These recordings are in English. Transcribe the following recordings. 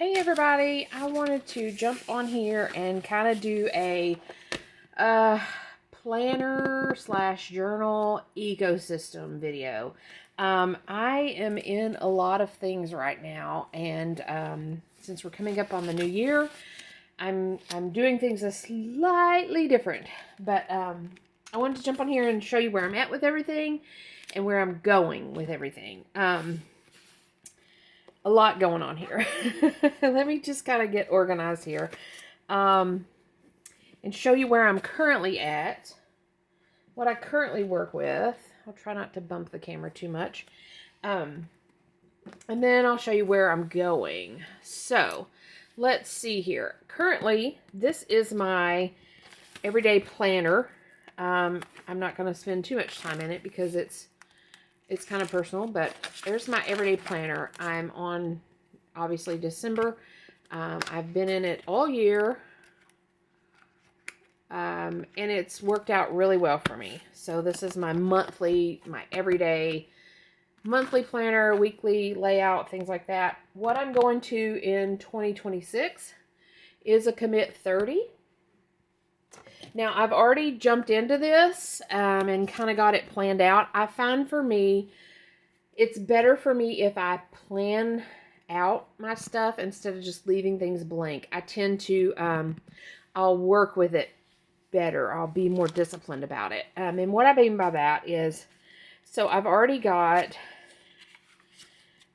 Hey everybody, I wanted to jump on here and kind of do a planner slash journal ecosystem video. I am in a lot of things right now, and since we're coming up on the new year, I'm doing things a slightly different, but I wanted to jump on here and show you where I'm at with everything and where I'm going with everything. A lot going on here. Let me just kind of get organized here and show you where I'm currently at, what I currently work with. I'll try not to bump the camera too much. And then I'll show you where I'm going. So let's see here. Currently, this is my everyday planner. I'm not going to spend too much time in it because it's kind of personal, but there's my everyday planner. I'm on, obviously, December. I've been in it all year, and it's worked out really well for me. So this is my everyday monthly planner, weekly layout, things like that. What I'm going to in 2026 is a commit 30. Now, I've already jumped into this and kind of got it planned out. I find for me, it's better for me if I plan out my stuff instead of just leaving things blank. I tend to, I'll work with it better. I'll be more disciplined about it. And what I mean by that is, so I've already got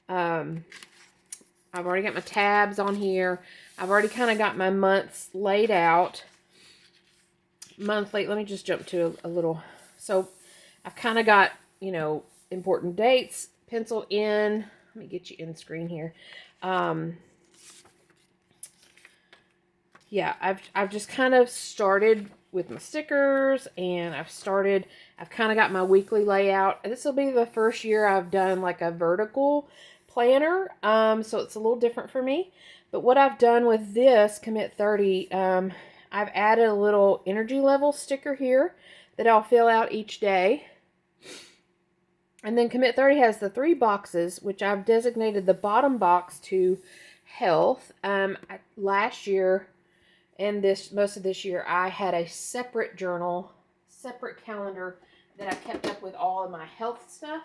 my tabs on here. I've already kind of got my months laid out. Monthly, let me just jump to a little. So I've kind of got, important dates penciled in. Let me get you in screen here. Yeah, I've just kind of started with my stickers, and I've kind of got my weekly layout. This will be the first year I've done like a vertical planner. So it's a little different for me. But what I've done with this Commit 30, I've added a little energy level sticker here that I'll fill out each day. And then Commit 30 has the 3 boxes, which I've designated the bottom box to health. Last year and most of this year, I had a separate journal, separate calendar that I kept up with all of my health stuff.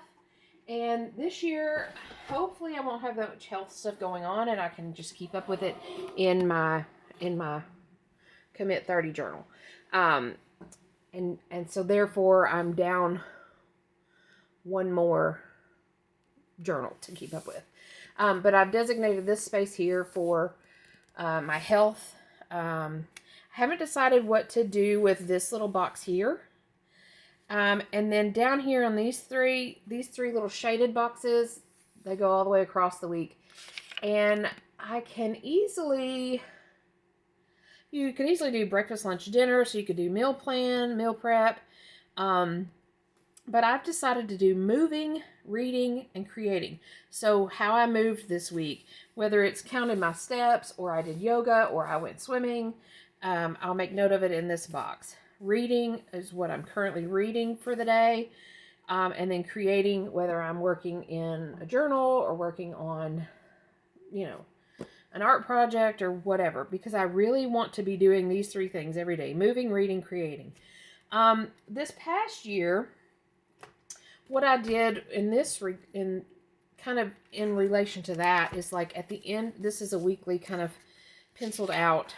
And this year, hopefully I won't have that much health stuff going on, and I can just keep up with it in my Commit 30 journal. And so therefore I'm down one more journal to keep up with. But I've designated this space here for my health. I haven't decided what to do with this little box here. And then down here on these three little shaded boxes, they go all the way across the week. And you could easily do breakfast, lunch, dinner, so you could do meal plan, meal prep. But I've decided to do moving, reading, and creating. So how I moved this week, whether it's counted my steps, or I did yoga, or I went swimming, I'll make note of it in this box. Reading is what I'm currently reading for the day. And then creating, whether I'm working in a journal or working on, an art project or whatever, because I really want to be doing these 3 things every day: moving, reading, creating. This past year, what I did in relation to that is, like, at the end, this is a weekly kind of penciled out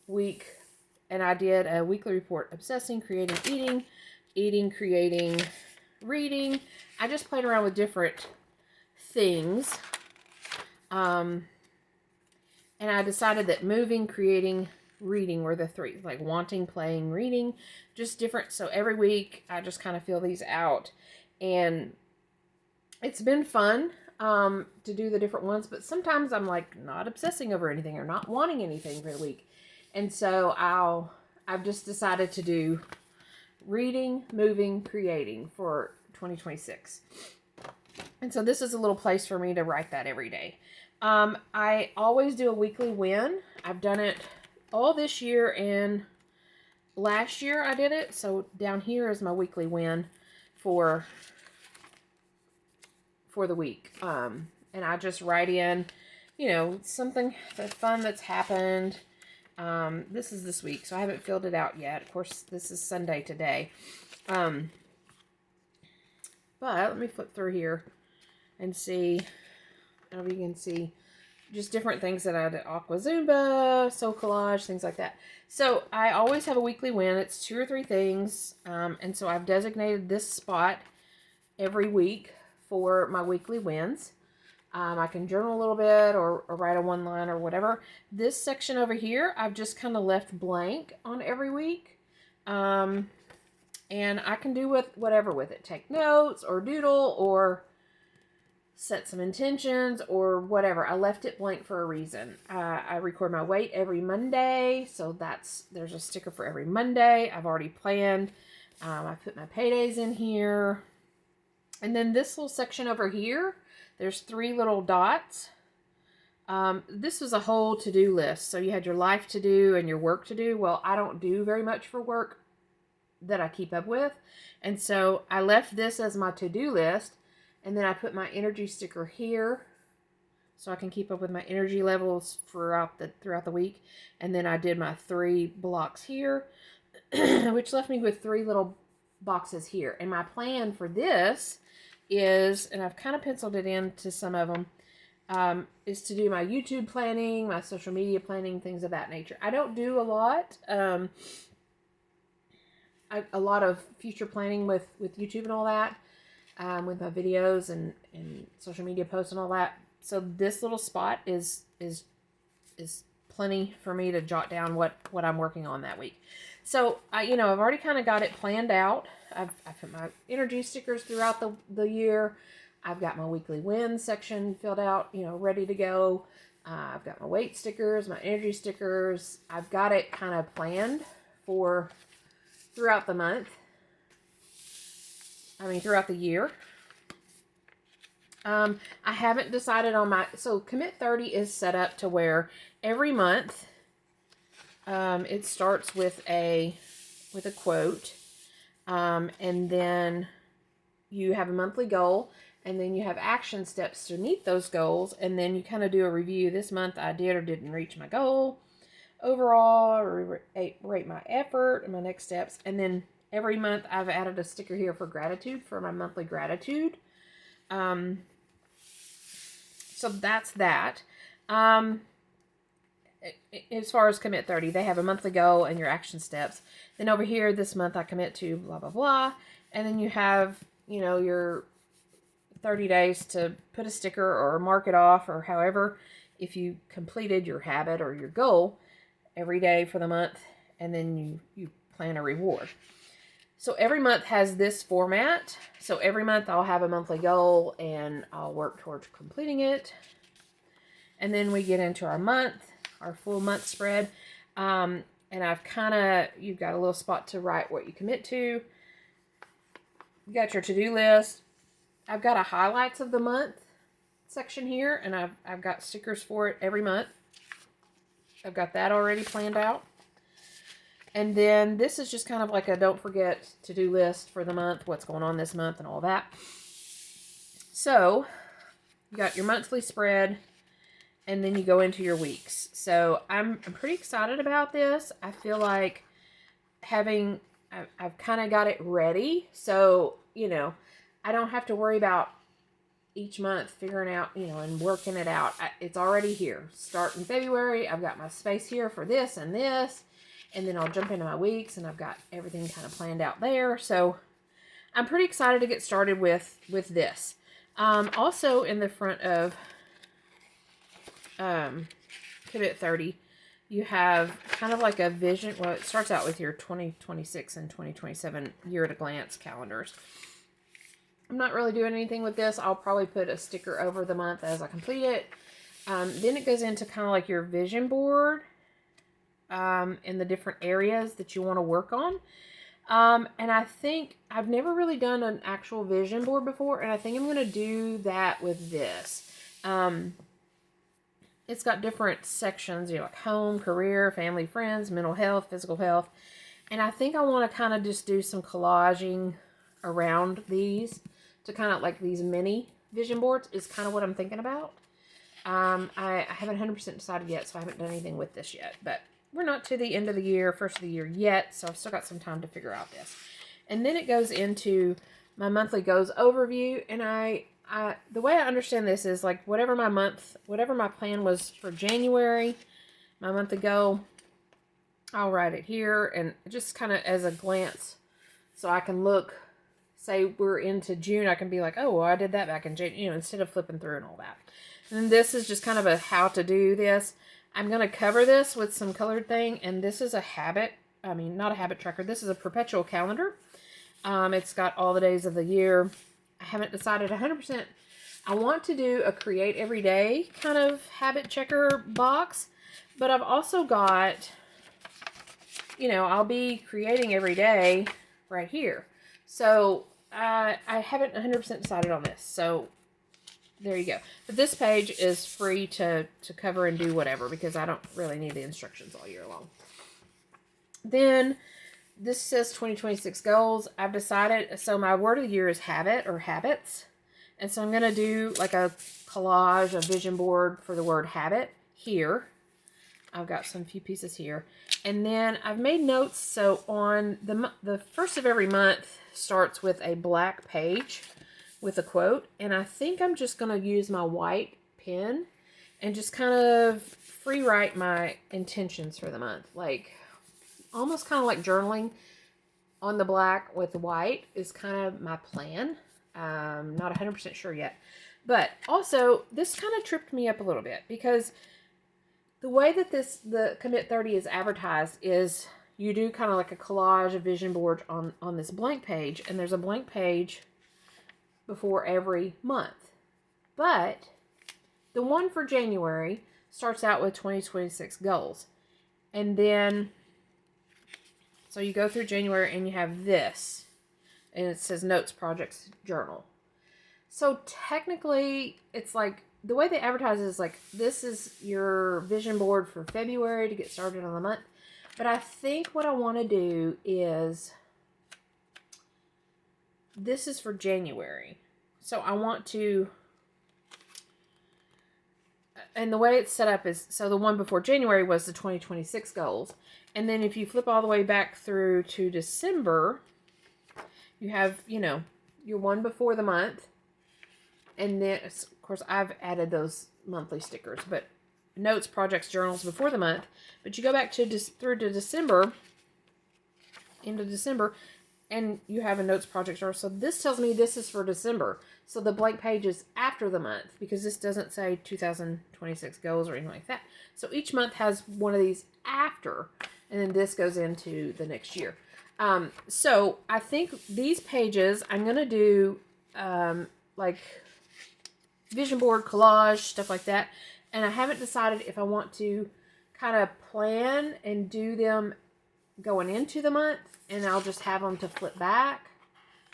week, and I did a weekly report: obsessing, creating, eating, creating, reading. I just played around with different things. And I decided that moving, creating, reading were the 3, like wanting, playing, reading, just different. So every week I just kind of fill these out, and it's been fun to do the different ones, but sometimes I'm like not obsessing over anything or not wanting anything for the week. And so I've just decided to do reading, moving, creating for 2026. And so this is a little place for me to write that every day. I always do a weekly win. I've done it all this year, and last year I did it. So down here is my weekly win for the week. And I just write in you know, something fun that's happened. This is this week, so I haven't filled it out yet. Of course, this is Sunday today. But let me flip through here and see. I don't know if you can see just different things that I did. Aqua Zumba, Soul Collage, things like that. So I always have a weekly win. It's 2 or 3 things. And so I've designated this spot every week for my weekly wins. I can journal a little bit or write a one line or whatever. This section over here, I've just kind of left blank on every week. And I can do with whatever with it. Take notes or doodle or set some intentions or whatever. I left it blank for a reason. I record my weight every Monday. So there's a sticker for every Monday. I've already planned. I put my paydays in here. And then this little section over here, there's 3 little dots. This was a whole to-do list. So you had your life to do and your work to do. Well, I don't do very much for work that I keep up with. And so I left this as my to-do list. And then I put my energy sticker here so I can keep up with my energy levels throughout the week. And then I did my 3 blocks here, which left me with 3 little boxes here. And my plan for this is, and I've kind of penciled it into some of them, is to do my YouTube planning, my social media planning, things of that nature. I don't do a lot. A lot of future planning with YouTube and all that. With my videos and social media posts and all that. So this little spot is plenty for me to jot down what I'm working on that week. So I've already kind of got it planned out. I've put my energy stickers throughout the year. I've got my weekly wins section filled out, ready to go. I've got my weight stickers, my energy stickers. I've got it kind of planned for throughout the month. Throughout the year. I haven't decided on so Commit 30 is set up to where every month, it starts with a quote, and then you have a monthly goal, and then you have action steps to meet those goals, and then you kind of do a review. This month I did or didn't reach my goal overall, or rate my effort and my next steps, and then every month I've added a sticker here for gratitude, for my monthly gratitude. So that's that. As far as Commit 30, they have a monthly goal and your action steps. Then over here, this month I commit to blah, blah, blah. And then you have, your 30 days to put a sticker or mark it off, or however, if you completed your habit or your goal every day for the month, and then you plan a reward. So every month has this format. So every month I'll have a monthly goal and I'll work towards completing it. And then we get into our full month spread. And you've got a little spot to write what you commit to. You got your to-do list. I've got a highlights of the month section here, and I've got stickers for it every month. I've got that already planned out. And then this is just kind of like a don't forget to-do list for the month, what's going on this month and all that. So you got your monthly spread, and then you go into your weeks. So I'm pretty excited about this. I feel like I've kind of got it ready. So, I don't have to worry about each month figuring out, and working it out. It's already here. Start in February. I've got my space here for this and this. And then I'll jump into my weeks, and I've got everything kind of planned out there. So I'm pretty excited to get started with this. Also in the front of Commit 30, you have kind of like a vision. Well, it starts out with your 2026 and 2027 year-at-a-glance calendars. I'm not really doing anything with this. I'll probably put a sticker over the month as I complete it. Then it goes into kind of like your vision board. In the different areas that you want to work on. And I think I've never really done an actual vision board before, and I think I'm going to do that with this. It's got different sections, like home, career, family, friends, mental health, physical health. And I think I want to kind of just do some collaging around these to kind of like these mini vision boards is kind of what I'm thinking about. I haven't 100% decided yet, so I haven't done anything with this yet. But we're not to the end of the year, first of the year yet, so I've still got some time to figure out this. And then it goes into my monthly goals overview, and the way I understand this is like whatever my plan was for January, my monthly goal, I'll write it here, and just kind of as a glance, so I can look. Say we're into June, I can be like, oh, well, I did that back in June, instead of flipping through and all that. And this is just kind of a how to do this. I'm going to cover this with some colored thing, and this is not a habit tracker. This is a perpetual calendar. It's got all the days of the year. I haven't decided 100%. I want to do a create every day kind of habit checker box, but I've also got, I'll be creating every day right here. So I haven't 100% decided on this. So there you go. But this page is free to cover and do whatever, because I don't really need the instructions all year long. Then this says 2026 goals. I've decided, so my word of the year is habit or habits. And so I'm going to do like a collage, a vision board for the word habit here. I've got some few pieces here. And then I've made notes. So on the first of every month starts with a black page with a quote. And I think I'm just going to use my white pen and just kind of free write my intentions for the month. Like almost kind of like journaling on the black with white is kind of my plan. Not 100% sure yet. But also this kind of tripped me up a little bit, because the way that the Commit 30 is advertised is you do kind of like a collage, a vision board on this blank page, and there's a blank page before every month. But the one for January starts out with 2026 goals. And then, so you go through January and you have this, and it says notes, projects, journal. So technically, it's like, the way they advertise is like, this is your vision board for February to get started on the month. But I think what I want to do is, this is for January. So I want to, and the way it's set up is, so the one before January was the 2026 goals. And then if you flip all the way back through to December, you have, your one before the month. And then, of course, I've added those monthly stickers, but notes, projects, journals before the month. But you go back to through to December, into December, and you have a notes, projects, journal. So this tells me this is for December. So the blank page is after the month, because this doesn't say 2026 goals or anything like that. So each month has one of these after, and then this goes into the next year. So I think these pages, I'm going to do like vision board, collage, stuff like that. And I haven't decided if I want to kind of plan and do them going into the month, and I'll just have them to flip back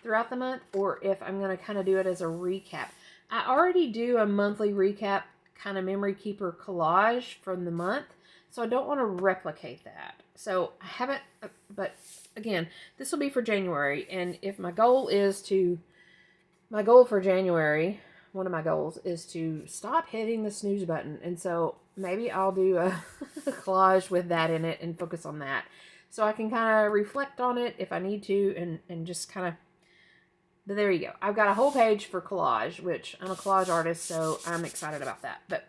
throughout the month, or if I'm going to kind of do it as a recap. I already do a monthly recap kind of memory keeper collage from the month, so I don't want to replicate that. So I haven't, but again, this will be for January. And if my goal for January, one of my goals is to stop hitting the snooze button. And so maybe I'll do a collage with that in it and focus on that. So I can kind of reflect on it if I need to, and just kind of, but there you go. I've got a whole page for collage, which I'm a collage artist, so I'm excited about that. But,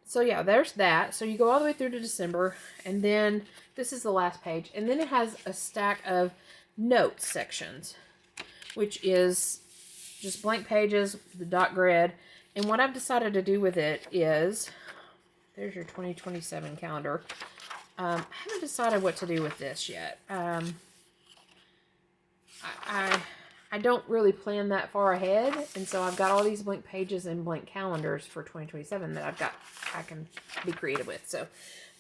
so yeah, there's that. So you go all the way through to December, and then this is the last page. And then it has a stack of notes sections, which is just blank pages, the dot grid. And what I've decided to do with it is, there's your 2027 calendar. I haven't decided what to do with this yet. I don't really plan that far ahead, and so I've got all these blank pages and blank calendars for 2027 that I can be creative with. So,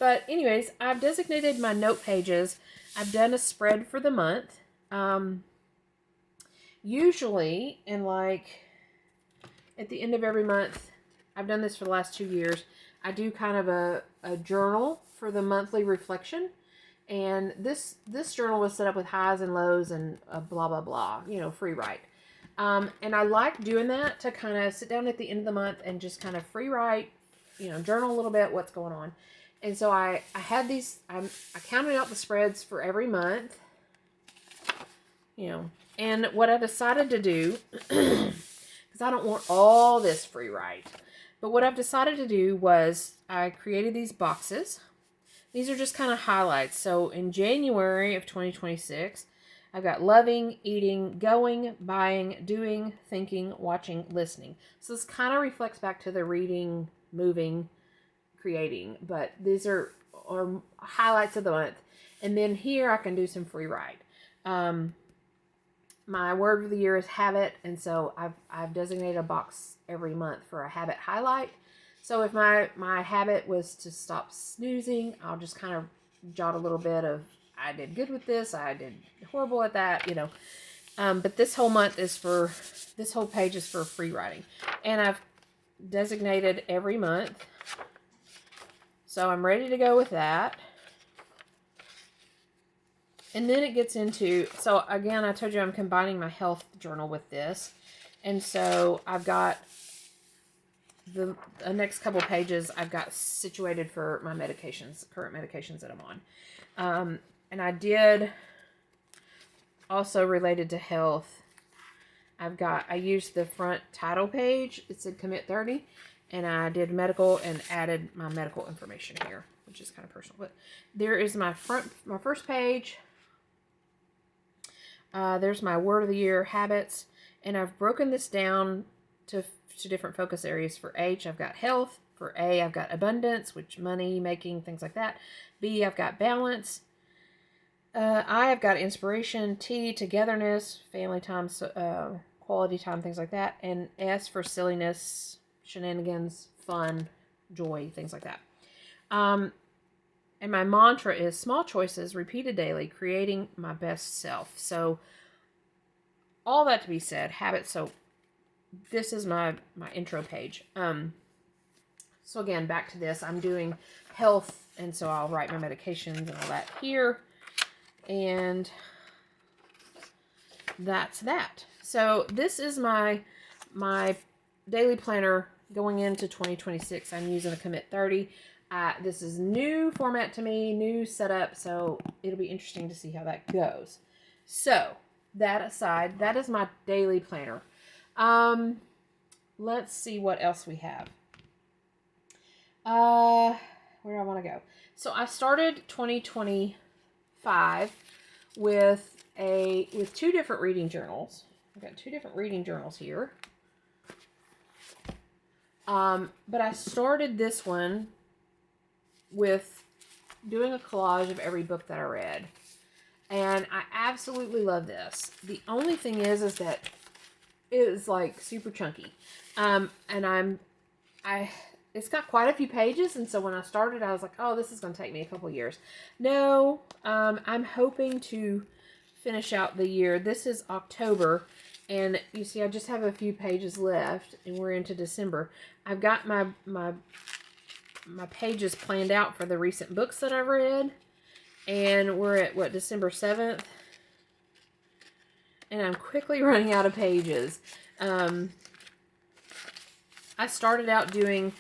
but anyways, I've designated my note pages. I've done a spread for the month. Usually, in like at the end of every month, I've done this for the last 2 years. I do kind of a journal for the monthly reflection. And this journal was set up with highs and lows and blah, blah, blah, free write. And I like doing that to kind of sit down at the end of the month and just kind of free write, journal a little bit what's going on. And so I had these, I counted out the spreads for every month, and what I decided to do, because I don't want all this free write, but what I've decided to do was I created these boxes. These are just kind of highlights. So in January of 2026, I've got loving, eating, going, buying, doing, thinking, watching, listening. So this kind of reflects back to the reading, moving, creating. But these are highlights of the month. And then here I can do some free write. My word of the year is habit. And so I've designated a box every month for a habit highlight. So if my habit was to stop snoozing, I'll just kind of jot a little bit of, I did good with this, I did horrible at that, But this whole month this whole page is for free writing. And I've designated every month. So I'm ready to go with that. And then it gets into, so again, I told you I'm combining my health journal with this. And so I've got the next couple pages I've got situated for my medications, current medications that I'm on. And I did also related to health. I used the front title page. It said commit 30, and I did medical and added my medical information here, which is kind of personal. But there is my first page. There's my word of the year, habits, and I've broken this down to different focus areas. For H, I've got health. For A, I've got abundance, which money, making, things like that. B, I've got balance. I have got inspiration. T, togetherness, family time, quality time, things like that. And S for silliness, shenanigans, fun, joy, things like that. And my mantra is small choices repeated daily, creating my best self. So all that to be said, habits. So this is my intro page. So again, back to this, I'm doing health, and so I'll write my medications and all that here. And that's that. So this is my daily planner going into 2026. I'm using a Commit 30. This is new format to me, new setup, so it'll be interesting to see how that goes. So that aside, that is my daily planner. Let's see what else we have. Where do I want to go? So I started 2025 with two different reading journals. I've got two different reading journals here. But I started this one with doing a collage of every book that I read. And I absolutely love this. The only thing is that it is like super chunky. And it's got quite a few pages, and so when I started, I was like, oh, this is going to take me a couple years. No, I'm hoping to finish out the year. This is October, and you see I just have a few pages left, and we're into December. I've got my pages planned out for the recent books that I've read, and we're at, December 7th, and I'm quickly running out of pages. I started out doing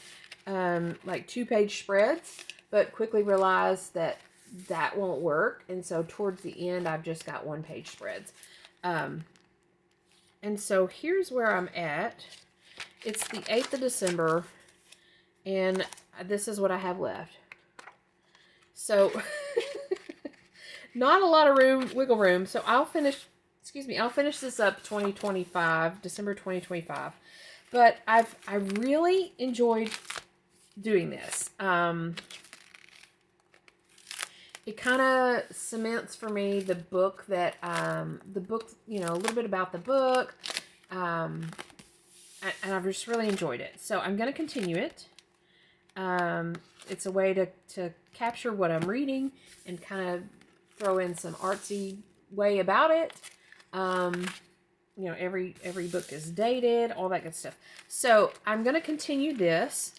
like 2-page spreads, but quickly realized that won't work. And so towards the end, I've just got 1-page spreads. And so here's where I'm at. It's the 8th of December, and this is what I have left. So not a lot of wiggle room. So I'll finish this up December 2025. But I really enjoyed doing this. It kind of cements for me the book, a little bit about the book. And I've just really enjoyed it. So I'm going to continue it. It's a way to capture what I'm reading and kind of throw in some artsy way about it. Every book is dated, all that good stuff. So I'm going to continue this.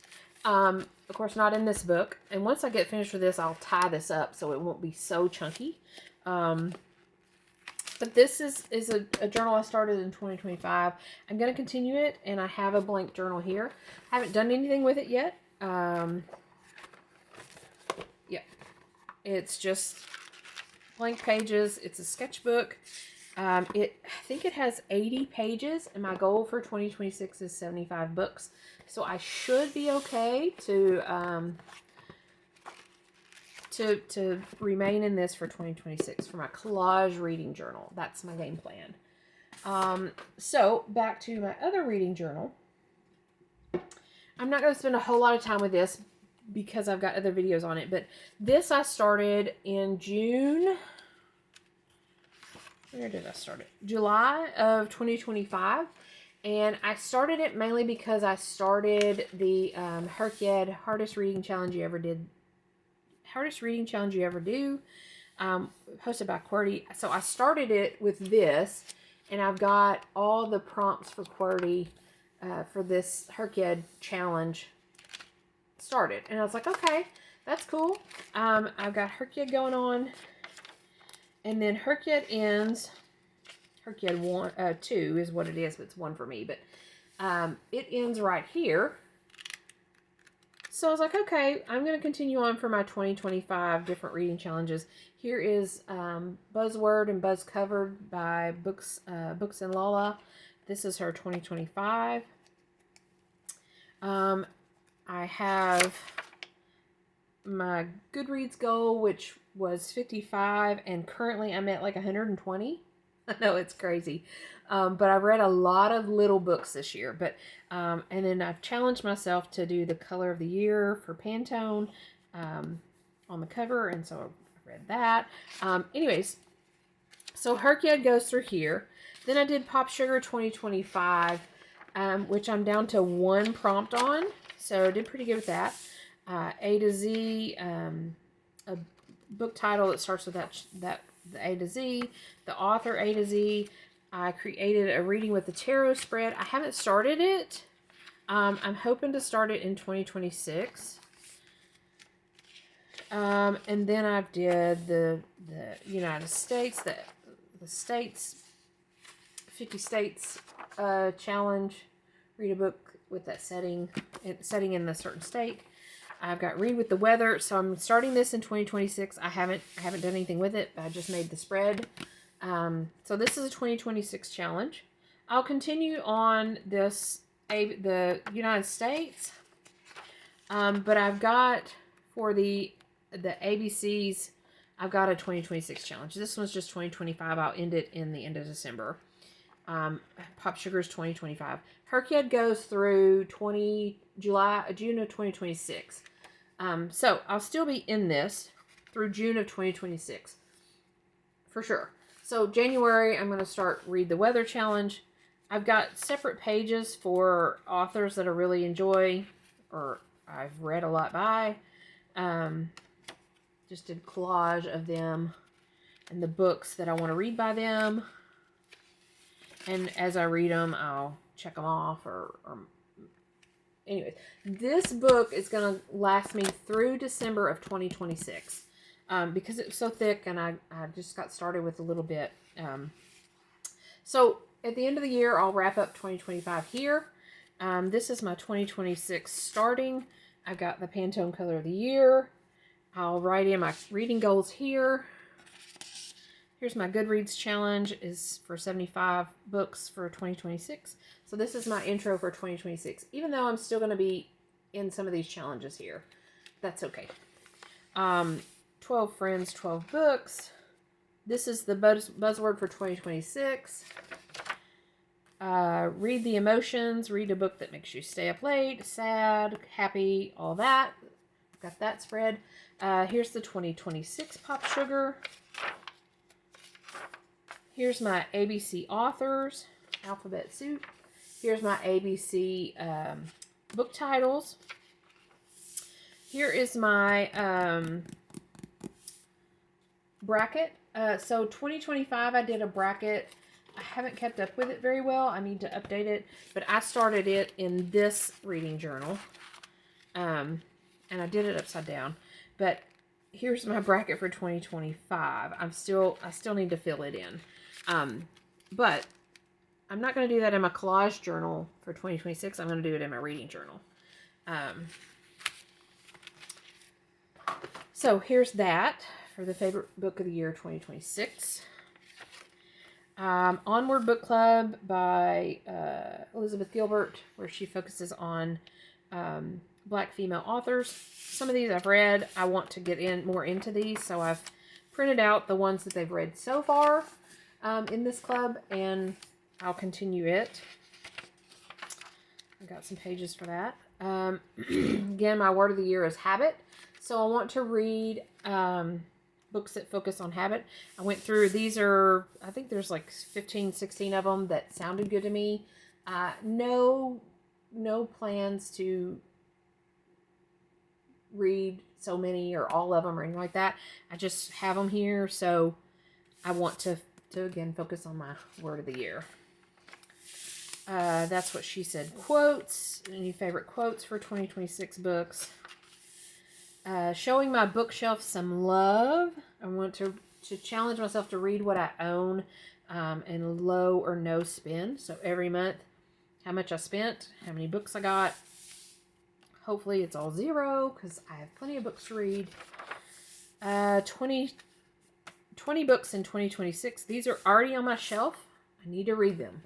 Of course, not in this book. And once I get finished with this, I'll tie this up so it won't be so chunky. But But this is a journal I started in 2025. I'm going to continue it, and I have a blank journal here. I haven't done anything with it yet. Yeah, it's just blank pages. It's a sketchbook. I think it has 80 pages, and my goal for 2026 is 75 books. So I should be okay to remain in this for 2026 for my collage reading journal. That's my game plan. So back to my other reading journal. I'm not going to spend a whole lot of time with this because I've got other videos on it, but this I started in June. Where did I start it? July of 2025. And I started it mainly because I started the Herkyed Hardest Reading Challenge You Ever Do, hosted by QWERTY. So I started it with this, and I've got all the prompts for QWERTY for this Herkyed challenge started. And I was like, okay, that's cool. I've got Herkyed going on. And then Herkyed ends. Herkyed 2 is what it is, but it's 1 for me. But it ends right here. So I was like, okay, I'm going to continue on for my 2025 different reading challenges. Here is Buzzword and Buzz Covered by Books and Lala. This is her 2025. I have my Goodreads goal, which was 55, and currently I'm at like 120. I know, it's crazy. But I've read a lot of little books this year. But and then I've challenged myself to do the color of the year for Pantone on the cover, and so I read that. Anyways, so Herkyed goes through here. Then I did Pop Sugar 2025, which I'm down to 1 prompt on. So I did pretty good with that. A to Z, a book title that starts with the A to Z, the author A to Z. I created a reading with the tarot spread. I haven't started it. I'm hoping to start it in 2026. And then I did the United States, the states, 50 states challenge. Read a book with that setting in a certain state. I've got Read with the Weather, so I'm starting this in 2026. I haven't done anything with it. I just made the spread. So this is a 2026 challenge. I'll continue on this the United States, but I've got for the ABCs, I've got a 2026 challenge. This one's just 2025. I'll end it in the end of December. Pop Sugar's 2025. Herkyed goes through June of 2026. So I'll still be in this through June of 2026 for sure. So January, I'm going to start Read the Weather Challenge. I've got separate pages for authors that I really enjoy or I've read a lot by. Just did collage of them and the books that I want to read by them. And as I read them, I'll check them off or anyways. This book is going to last me through December of 2026 because it's so thick and I just got started with a little bit. So at the end of the year, I'll wrap up 2025 here. This is my 2026 starting. I've got the Pantone Color of the Year. I'll write in my reading goals here. Here's my Goodreads challenge is for 75 books for 2026. So this is my intro for 2026. Even though I'm still going to be in some of these challenges here. That's okay. 12 friends, 12 books. This is the buzzword for 2026. Read the emotions. Read a book that makes you stay up late, sad, happy, all that. Got that spread. Here's the 2026 Pop Sugar. Here's my ABC authors, alphabet soup. Here's my ABC book titles. Here is my bracket. So 2025, I did a bracket. I haven't kept up with it very well. I need to update it. But I started it in this reading journal. And I did it upside down. But here's my bracket for 2025. I still need to fill it in. But I'm not going to do that in my collage journal for 2026. I'm going to do it in my reading journal. So here's that for the favorite book of the year 2026. Onward Book Club by Elizabeth Gilbert, where she focuses on Black female authors. Some of these I've read. I want to get more into these, so I've printed out the ones that they've read so far in this club, and I'll continue it. I got some pages for that. Again, my word of the year is habit. So I want to read books that focus on habit. I went through, these are, I think there's like 15, 16 of them that sounded good to me. No plans to read so many or all of them or anything like that. I just have them here. So I want to again, focus on my word of the year. That's what she said. Quotes. Any favorite quotes for 2026 books? Showing my bookshelf some love. I want to challenge myself to read what I own and low or no spend. So every month, how much I spent, how many books I got. Hopefully it's all zero because I have plenty of books to read. 20 books in 2026. These are already on my shelf. I need to read them.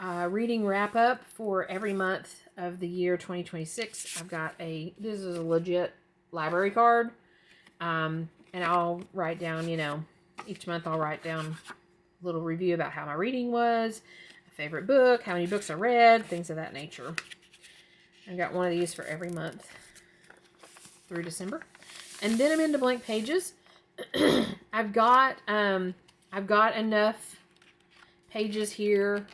Reading wrap up for every month of the year 2026. I've got this is a legit library card. And I'll write down, each month I'll write down a little review about how my reading was, a favorite book, how many books I read, things of that nature. I've got one of these for every month through December. And then I'm into blank pages. I've got enough pages here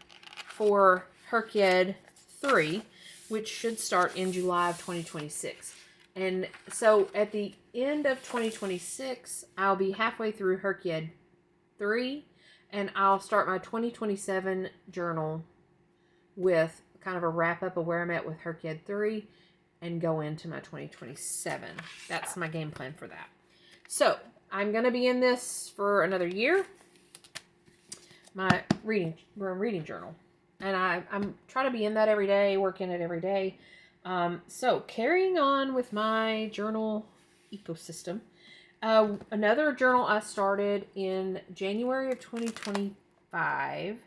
for Herkyed 3, which should start in July of 2026. And so at the end of 2026, I'll be halfway through Herkyed 3, and I'll start my 2027 journal with kind of a wrap-up of where I'm at with Herkyed 3 and go into my 2027. That's my game plan for that. So I'm going to be in this for another year. My reading journal. And I'm trying to be in that every day, work in it every day. So carrying on with my journal ecosystem. Another journal I started in January of 2025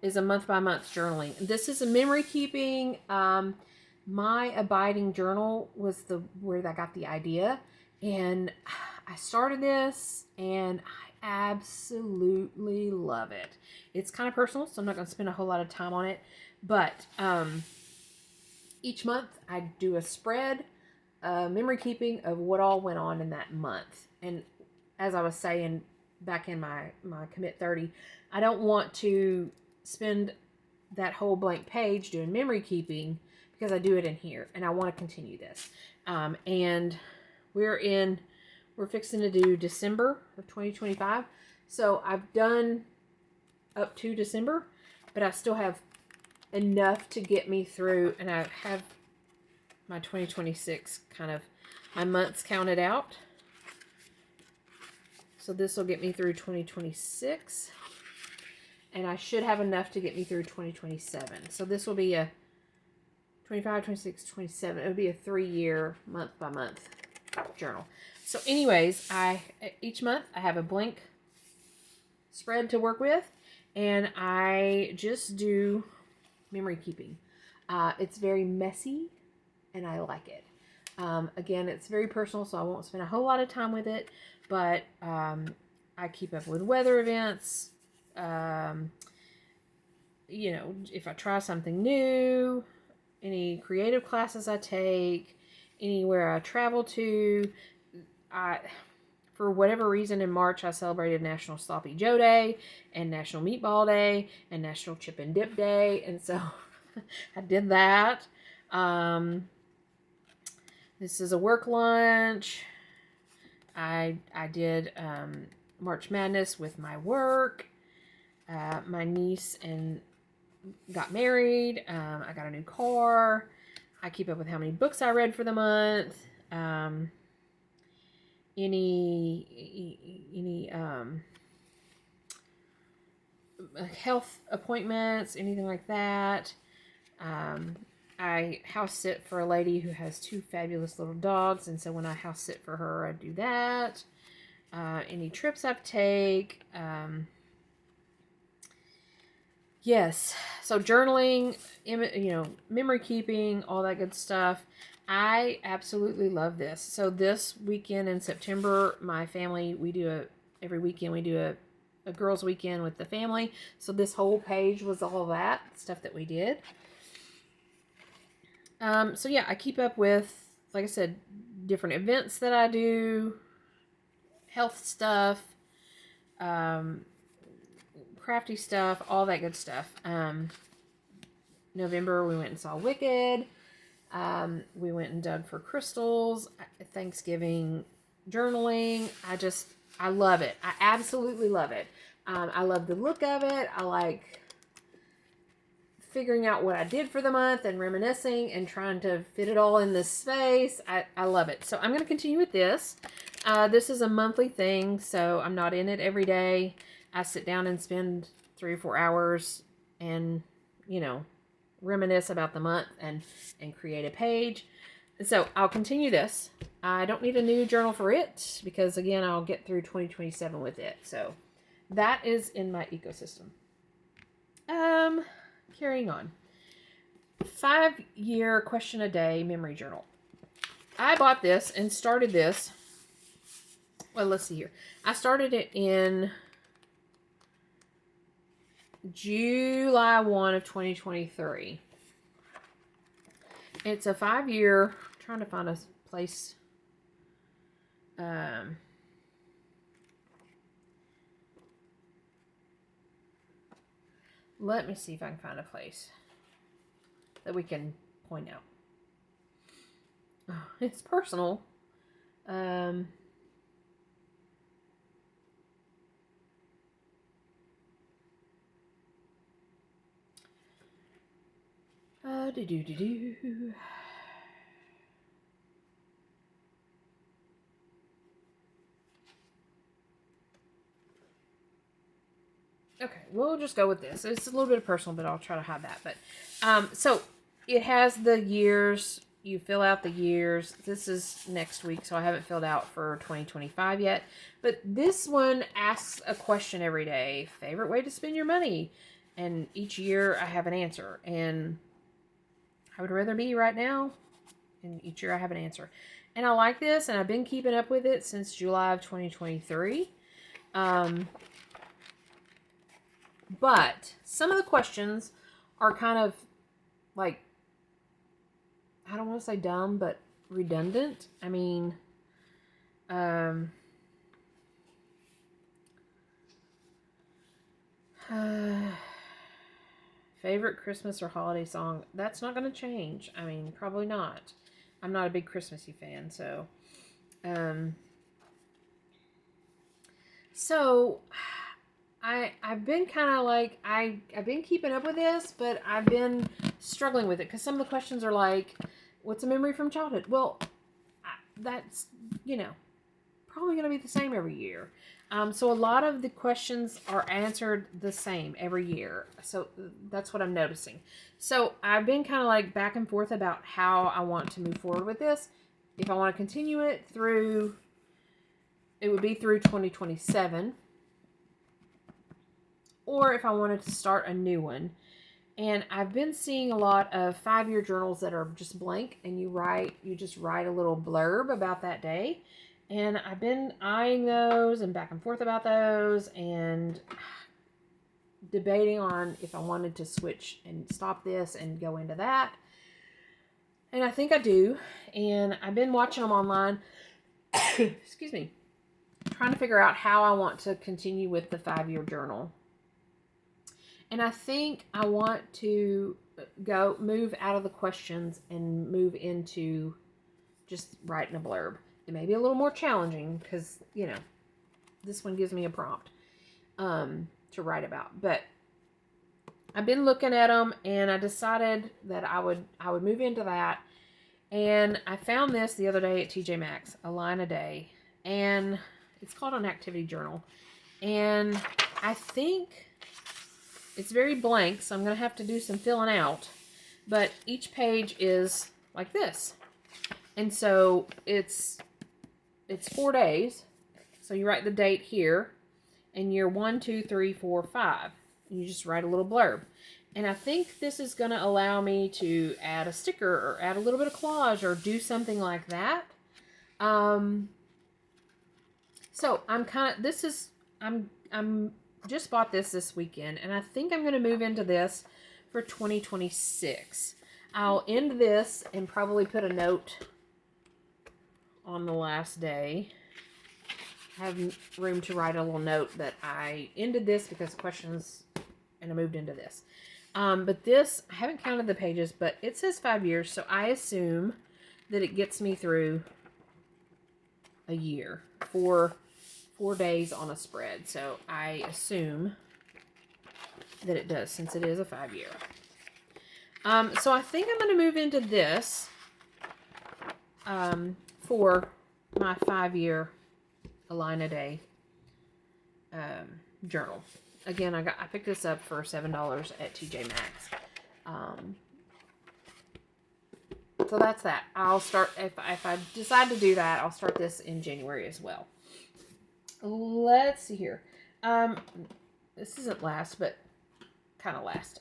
is a month-by-month journaling. This is a memory keeping. My abiding journal was where I got the idea. And I started this and I absolutely love it. It's kind of personal, so I'm not going to spend a whole lot of time on it. But each month I do a spread, memory keeping of what all went on in that month. And as I was saying back in my Commit 30, I don't want to spend that whole blank page doing memory keeping because I do it in here. And I want to continue this. And we're fixing to do December of 2025. So I've done up to December, but I still have enough to get me through, and I have my 2026 kind of my months counted out. So this will get me through 2026, and I should have enough to get me through 2027. So this will be a 25, 26, 27. It would be a 3-year month by month journal. So anyways, each month I have a blank spread to work with, and I just do memory keeping. It's very messy, and I like it. Again, it's very personal, so I won't spend a whole lot of time with it, but I keep up with weather events. If I try something new, any creative classes I take, anywhere I travel to. For whatever reason, in March, I celebrated National Sloppy Joe Day and National Meatball Day and National Chip and Dip Day. And so I did that. This is a work lunch. I did March Madness with my work. My niece got married. I got a new car. I keep up with how many books I read for the month. Any health appointments, anything like that. I house sit for a lady who has 2 fabulous little dogs, and so when I house sit for her, I do that. Any trips I take. Yes, so journaling, memory keeping, all that good stuff. I absolutely love this. So this weekend in September, my family, every weekend we do a girls' weekend with the family. So this whole page was all that stuff that we did. So yeah, I keep up with, like I said, different events that I do, health stuff, crafty stuff, all that good stuff. November, we went and saw Wicked. We went and dug for crystals. Thanksgiving journaling. I love it. I absolutely love it. I love the look of it. I like figuring out what I did for the month and reminiscing and trying to fit it all in this space. I love it. So I'm going to continue with this. This is a monthly thing, so I'm not in it every day. I sit down and spend 3 or 4 hours and, reminisce about the month and create a page. So I'll continue this. I don't need a new journal for it because, again, I'll get through 2027 with it. So that is in my ecosystem. Carrying on. 5-year question a day memory journal. I bought this and started this. Well, let's see here. I started it in July 1 of 2023. It's a 5-year, trying to find a place. Let me see if I can find a place that we can point out. Oh, it's personal. Okay, we'll just go with this. It's a little bit personal, but I'll try to hide that. But so it has the years. You fill out the years. This is next week, so I haven't filled out for 2025 yet. But this one asks a question every day. Favorite way to spend your money? And each year I have an answer. And I would rather be right now. And each year I have an answer. And I like this, and I've been keeping up with it since July of 2023. But some of the questions are kind of like, I don't want to say dumb, but redundant. I mean, favorite Christmas or holiday song? That's not going to change. I mean, probably not. I'm not a big Christmassy fan, so. I've been kind of like, I've been keeping up with this, but I've been struggling with it because some of the questions are like, what's a memory from childhood? Well, that's, probably going to be the same every year. So a lot of the questions are answered the same every year. So that's what I'm noticing. So I've been kind of like back and forth about how I want to move forward with this. If I want to continue it it would be through 2027. Or if I wanted to start a new one. And I've been seeing a lot of 5-year journals that are just blank, and you just write a little blurb about that day. And I've been eyeing those and back and forth about those and debating on if I wanted to switch and stop this and go into that. And I think I do. And I've been watching them online. Excuse me. Trying to figure out how I want to continue with the 5-year journal. And I think I want to move out of the questions and move into just writing a blurb. It may be a little more challenging because, this one gives me a prompt to write about. But I've been looking at them, and I decided that I would move into that. And I found this the other day at TJ Maxx, a line a day. And it's called an activity journal. And I think It's very blank, so I'm going to have to do some filling out. But each page is like this. And so it's 4 days. So you write the date here. And year 1, 2, 3, 4, 5. And you just write a little blurb. And I think this is going to allow me to add a sticker or add a little bit of collage or do something like that. So I'm just bought this weekend, and I think I'm going to move into this for 2026. I'll end this and probably put a note on the last day. I have room to write a little note that I ended this because of questions, and I moved into this. But this, I haven't counted the pages, but it says 5 years, so I assume that it gets me through a year. 4 days on a spread. So I assume that it does, since it is a 5-year. So I think I'm going to move into this for my 5-year a line a day journal. Again, I picked this up for $7 at TJ Maxx. So that's that. I'll start, if I decide to do that, I'll start this in January as well. Let's see here. This isn't last, but kind of last.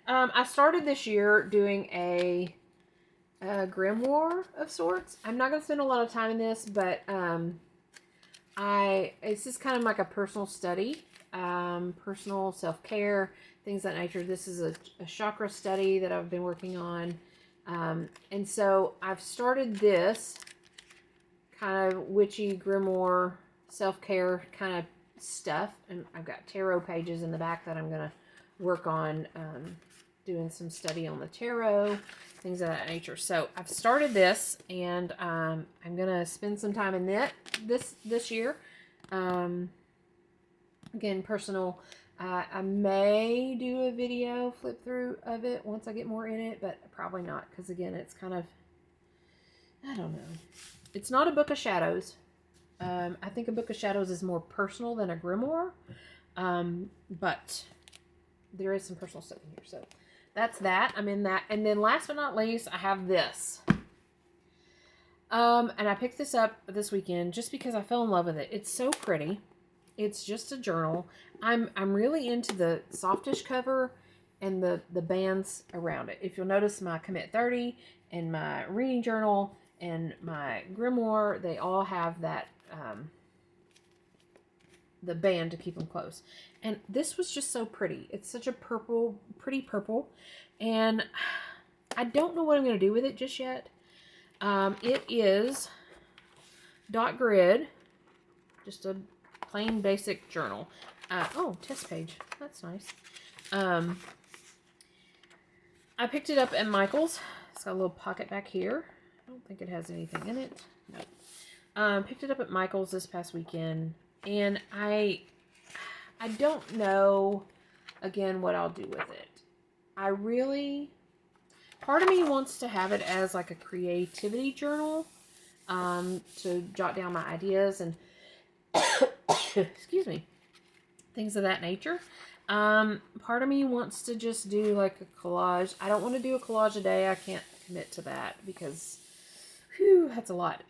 I started this year doing a grimoire of sorts. I'm not going to spend a lot of time in this, but it's just kind of like a personal study, personal self-care, things of that nature. This is a chakra study that I've been working on. And so I've started this kind of witchy grimoire self-care kind of stuff, and I've got tarot pages in the back that I'm going to work on, doing some study on the tarot, things of that nature. So I've started this, and I'm going to spend some time in this year. Again, personal. I may do a video flip through of it once I get more in it, but probably not, because again, it's kind of, I don't know. It's not a book of shadows. I think a book of shadows is more personal than a grimoire, but there is some personal stuff in here. So that's that. I'm in that. And then last but not least, I have this. And I picked this up this weekend just because I fell in love with it. It's so pretty. It's just a journal. I'm really into the softish cover and the bands around it. If you'll notice, my Commit 30 and my reading journal and my grimoire, they all have that the band to keep them close. And this was just so pretty. It's such a pretty purple, and I don't know what I'm going to do with it just yet. It is dot grid, just a plain basic journal. Oh, test page. That's nice. I picked it up at Michael's. It's got a little pocket back here. I don't think it has anything in it. No. Picked it up at Michael's this past weekend, and I don't know, again, what I'll do with it. Part of me wants to have it as like a creativity journal, to jot down my ideas and excuse me, things of that nature. Part of me wants to just do like a collage. I don't want to do a collage a day. I can't commit to that because, whew, that's a lot.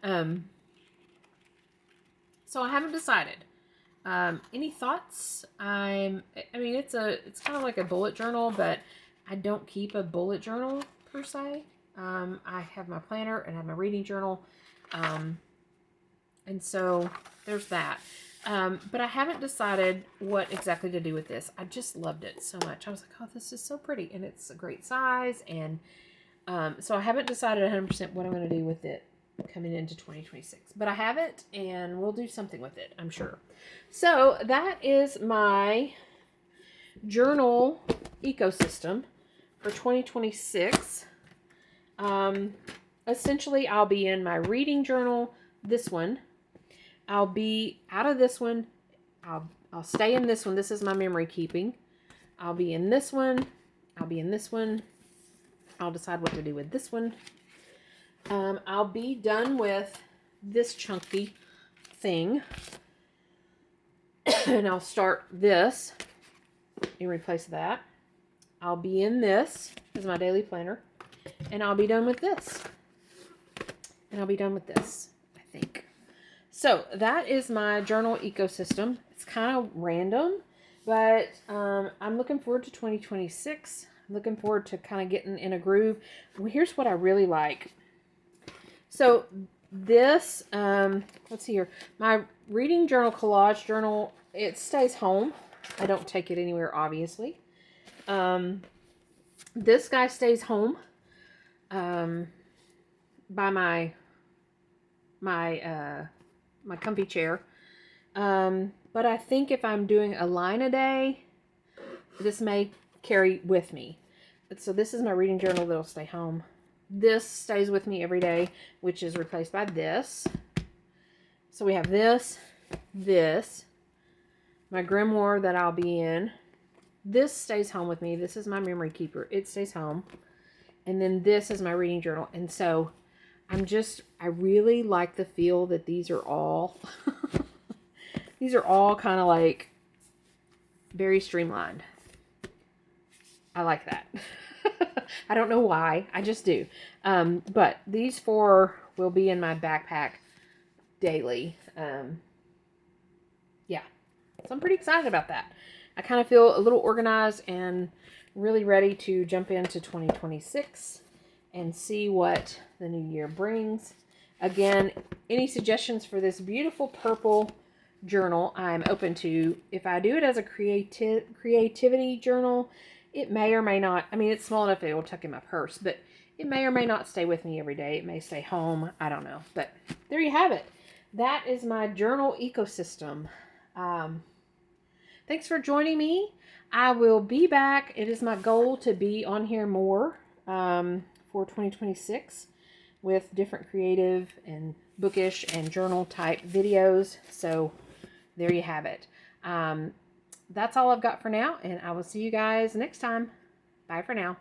So I haven't decided. Any thoughts? I mean, it's kind of like a bullet journal, but I don't keep a bullet journal per se. I have my planner and I have my reading journal. And so there's that. But I haven't decided what exactly to do with this. I just loved it so much. I was like, oh, this is so pretty, and it's a great size. And so I haven't decided 100% what I'm going to do with it coming into 2026. But I have it, and we'll do something with it, I'm sure. So that is my journal ecosystem for 2026. Essentially, I'll be in my reading journal, this one. I'll be out of this one. I'll stay in this one. This is my memory keeping. I'll be in this one. I'll be in this one. I'll decide what to do with this one. I'll be done with this chunky thing. And I'll start this. and replace that. I'll be in this as my daily planner, and I'll be done with this. And I'll be done with this, I think. So that is my journal ecosystem. It's kind of random, but I'm looking forward to 2026. I'm looking forward to kind of getting in a groove. Well, here's what I really like. So this, let's see here. My reading journal, collage journal, it stays home. I don't take it anywhere, obviously. This guy stays home by my comfy chair. But I think if I'm doing a line a day, this may carry with me. So this is my reading journal that'll stay home. This stays with me every day, which is replaced by this. So we have this, my grimoire that I'll be in. This stays home with me. This is my memory keeper. It stays home. And then this is my reading journal. And so I really like the feel that these are all, these are all kind of like very streamlined. I like that. I don't know why. I just do. But these 4 will be in my backpack daily. Yeah. So I'm pretty excited about that. I kind of feel a little organized and really ready to jump into 2026 and see what the new year brings. Again, any suggestions for this beautiful purple journal, I'm open to. If I do it as a creativity journal, it may or may not, I mean, it's small enough that it will tuck in my purse, but it may or may not stay with me every day. It may stay home. I don't know. But there you have it. That is my journal ecosystem. Thanks for joining me. I will be back. It is my goal to be on here more for 2026 with different creative and bookish and journal type videos. So there you have it. That's all I've got for now, and I will see you guys next time. Bye for now.